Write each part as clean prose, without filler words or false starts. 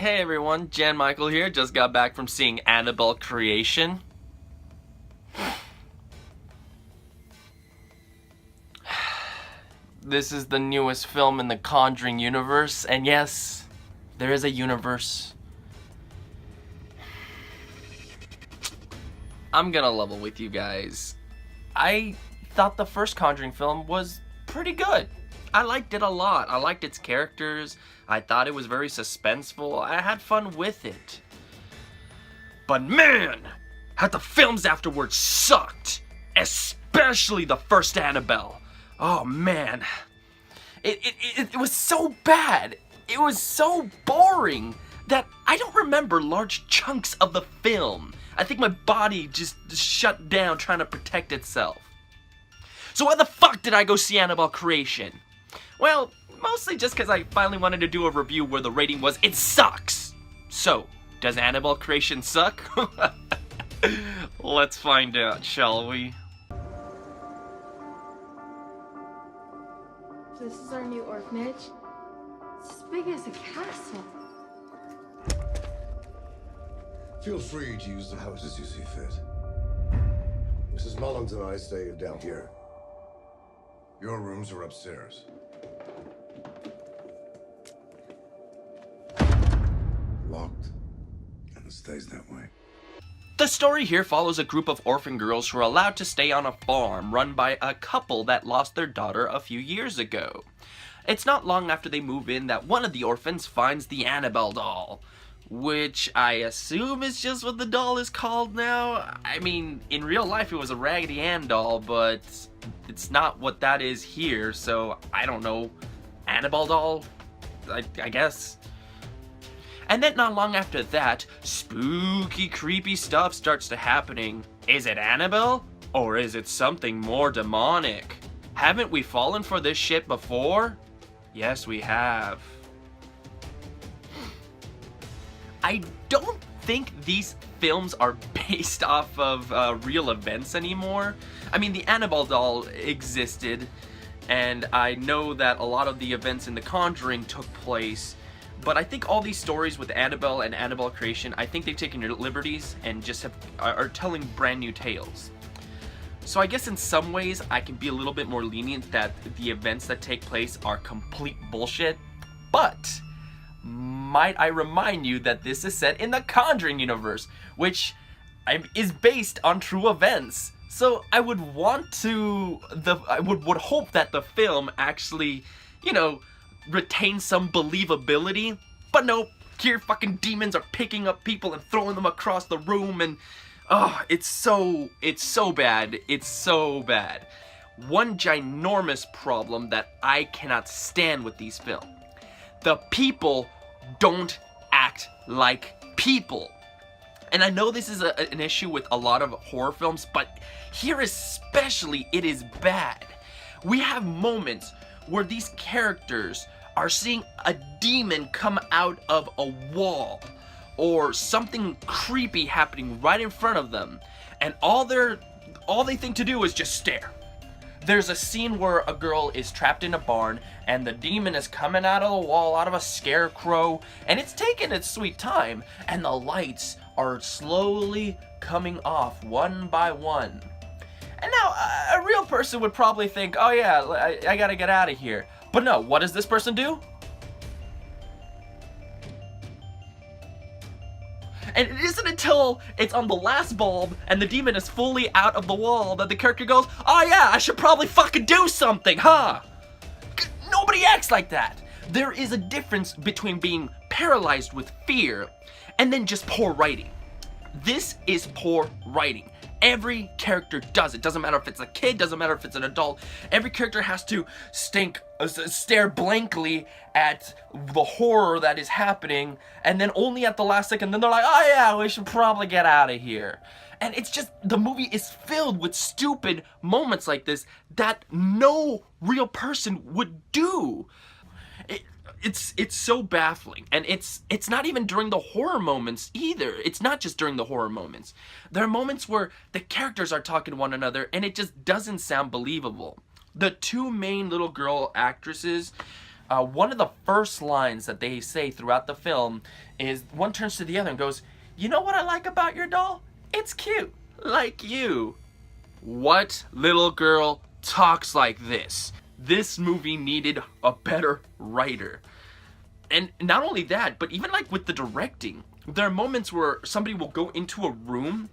Hey everyone, Jan Michael here. Just got back from seeing Annabelle Creation. This is the newest film in the Conjuring universe, and yes, there is a universe. I'm gonna level with you guys. I thought the first Conjuring film was pretty good. I liked it a lot. I liked its characters. I thought it was very suspenseful. I had fun with it. But man, how the films afterwards sucked. Especially the first Annabelle. Oh man. It was so bad. It was so boring that I don't remember large chunks of the film. I think my body just shut down trying to protect itself. So why the fuck did I go see Annabelle Creation? Well, mostly just because I finally wanted to do a review where the rating was, it sucks. So, does Annabelle Creation suck? Let's find out, shall we? This is our new orphanage. It's as big as a castle. Feel free to use the house as you see fit. Mrs. Mullins and I stay down here. Your rooms are upstairs. Locked, and it stays that way. The story here follows a group of orphan girls who are allowed to stay on a farm run by a couple that lost their daughter a few years ago. It's not long after they move in that one of the orphans finds the Annabelle doll, which I assume is just what the doll is called now. I mean, in real life it was a Raggedy Ann doll, but it's not what that is here, so I don't know. Annabelle doll? I guess. And then not long after that, spooky, creepy stuff starts to happening. Is it Annabelle? Or is it something more demonic? Haven't we fallen for this shit before? Yes, we have. I don't think these films are based off of real events anymore. I mean, the Annabelle doll existed, and I know that a lot of the events in The Conjuring took place, but I think all these stories with Annabelle and Annabelle Creation, I think they've taken liberties and just are telling brand new tales. So I guess in some ways I can be a little bit more lenient that the events that take place are complete bullshit, but might I remind you that this is set in the Conjuring universe, which is based on true events. So I would want to, I would hope that the film actually, you know, retains some believability. But no, here fucking demons are picking up people and throwing them across the room, and oh, it's so bad. It's so bad. One ginormous problem that I cannot stand with these films. The people don't act like people. And I know this is an issue with a lot of horror films, but here especially it is bad. We have moments where these characters are seeing a demon come out of a wall or something creepy happening right in front of them, and all they think to do is just stare. There's a scene where a girl is trapped in a barn and the demon is coming out of the wall, out of a scarecrow, and it's taking its sweet time, and the lights are slowly coming off one by one. And now, a real person would probably think, oh yeah, I gotta get out of here. But no, what does this person do? And it isn't until it's on the last bulb and the demon is fully out of the wall that the character goes, oh yeah, I should probably fucking do something, huh? Nobody acts like that. There is a difference between being paralyzed with fear and then just poor writing. This is poor writing. Every character does it. Doesn't matter if it's a kid, doesn't matter if it's an adult. Every character has to stare blankly at the horror that is happening, and then only at the last second, then they're like, oh yeah, we should probably get out of here. And it's just, the movie is filled with stupid moments like this that no real person would do. It's so baffling, and it's not even during the horror moments either. It's not just during the horror moments. There are moments where the characters are talking to one another and it just doesn't sound believable. The two main little girl actresses, one of the first lines that they say throughout the film is one turns to the other and goes, "You know what I like about your doll? It's cute, like you." What little girl talks like this? This movie needed a better writer. And not only that, but even like with the directing, there are moments where somebody will go into a room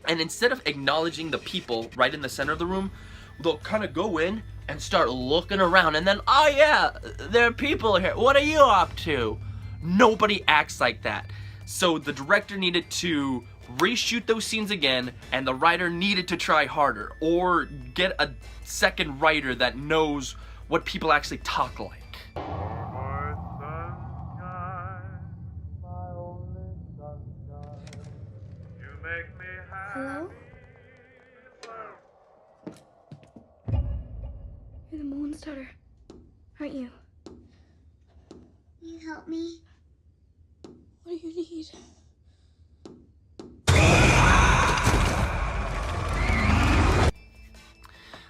and instead of acknowledging the people right in the center of the room, they'll kind of go in and start looking around and then, "Oh yeah, there are people here. What are you up to?" Nobody acts like that. So the director needed to reshoot those scenes again, and the writer needed to try harder or get a second writer that knows what people actually talk like. Hello? You're the Moonstarter, aren't you? Can you help me? What do you need?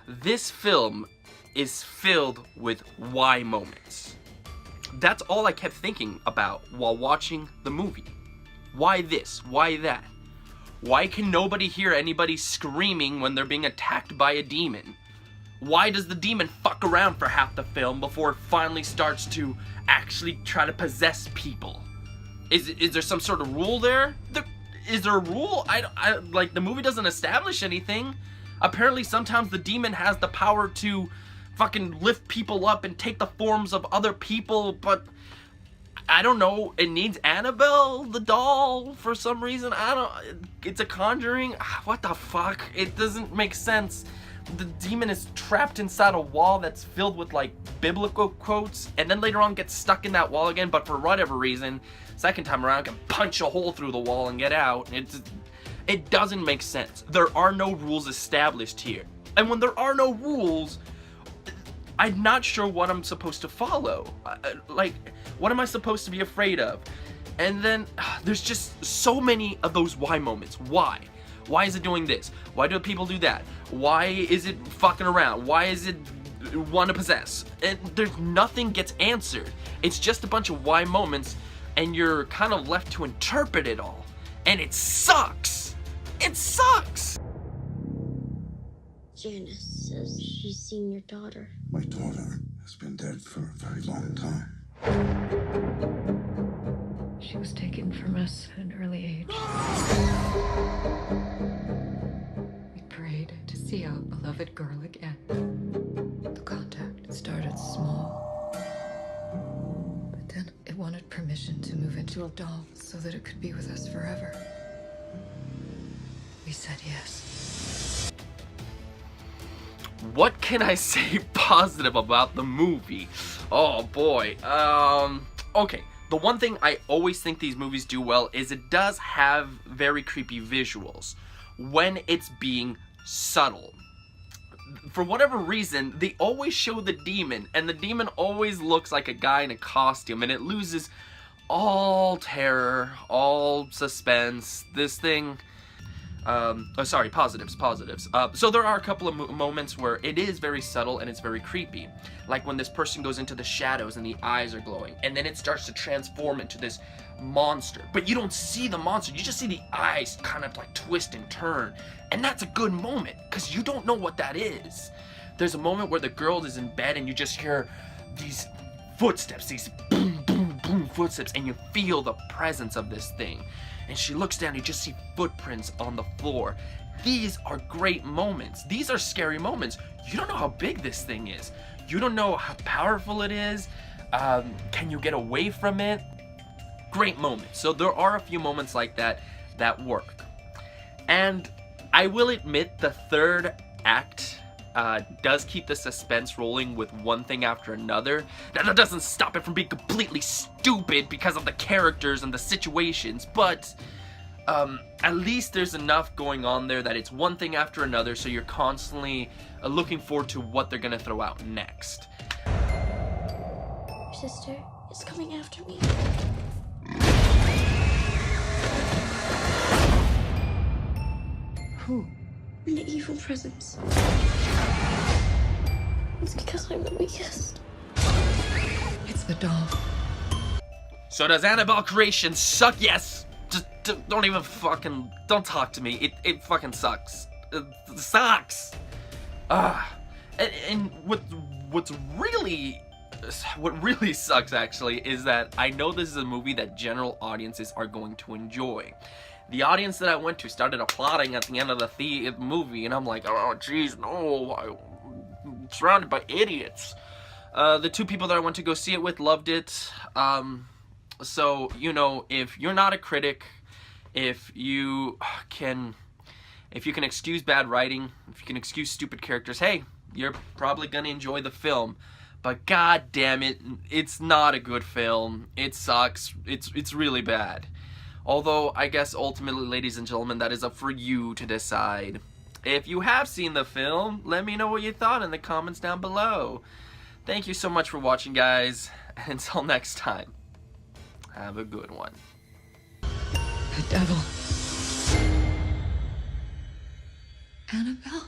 This film is filled with why moments. That's all I kept thinking about while watching the movie. Why this? Why that? Why can nobody hear anybody screaming when they're being attacked by a demon? Why does the demon fuck around for half the film before it finally starts to actually try to possess people? Is there some sort of rule there? Is there a rule? I like, the movie doesn't establish anything. Apparently sometimes the demon has the power to fucking lift people up and take the forms of other people, but I don't know, it needs Annabelle, the doll, for some reason. It's a conjuring. What the fuck? It doesn't make sense. The demon is trapped inside a wall that's filled with like biblical quotes, and then later on gets stuck in that wall again, but for whatever reason, second time around can punch a hole through the wall and get out. It doesn't make sense. There are no rules established here. And when there are no rules, I'm not sure what I'm supposed to follow. Like, what am I supposed to be afraid of? And then there's just so many of those why moments. Why? Why is it doing this? Why do people do that? Why is it fucking around? Why is it want to possess? And there's nothing gets answered. It's just a bunch of why moments, and you're kind of left to interpret it all. And it sucks. It sucks. Janice says she's seen your daughter. My daughter has been dead for a very long time. She was taken from us at an early age. We prayed to see our beloved girl again. The contact started small, but then it wanted permission to move into a doll so that it could be with us forever. We said yes. What can I say positive about the movie? Oh boy. Okay. The one thing I always think these movies do well is it does have very creepy visuals when it's being subtle. For whatever reason, they always show the demon, and the demon always looks like a guy in a costume, and it loses all terror, all suspense. This thing... positives. So there are a couple of moments where it is very subtle and it's very creepy. Like when this person goes into the shadows and the eyes are glowing, and then it starts to transform into this monster. But you don't see the monster, you just see the eyes kind of like twist and turn. And that's a good moment, because you don't know what that is. There's a moment where the girl is in bed and you just hear these footsteps, these boom, boom, boom footsteps, and you feel the presence of this thing. And she looks down, you just see footprints on the floor. These are great moments. These are scary moments. You don't know how big this thing is. You don't know how powerful it is. Can you get away from it? Great moments. So there are a few moments like that that work. And I will admit the third act does keep the suspense rolling with one thing after another. Now, that doesn't stop it from being completely stupid because of the characters and the situations, but at least there's enough going on there that it's one thing after another, so you're constantly looking forward to what they're gonna throw out next. Your sister is coming after me. Who? The evil presence. It's because I'm the weakest. It's the doll. So does Annabelle creation suck? Yes. Just don't even fucking don't talk to me. It fucking sucks. It sucks. And what really sucks actually is that I know this is a movie that general audiences are going to enjoy. The audience that I went to started applauding at the end of the movie, and I'm like, oh jeez, no, I'm surrounded by idiots. The two people that I went to go see it with loved it. So, you know, if you're not a critic, if you can excuse bad writing, if you can excuse stupid characters, hey, you're probably gonna enjoy the film. But god damn it, it's not a good film. It sucks. It's really bad. Although, I guess ultimately, ladies and gentlemen, that is up for you to decide. If you have seen the film, let me know what you thought in the comments down below. Thank you so much for watching, guys. And until next time, have a good one. The devil. Annabelle?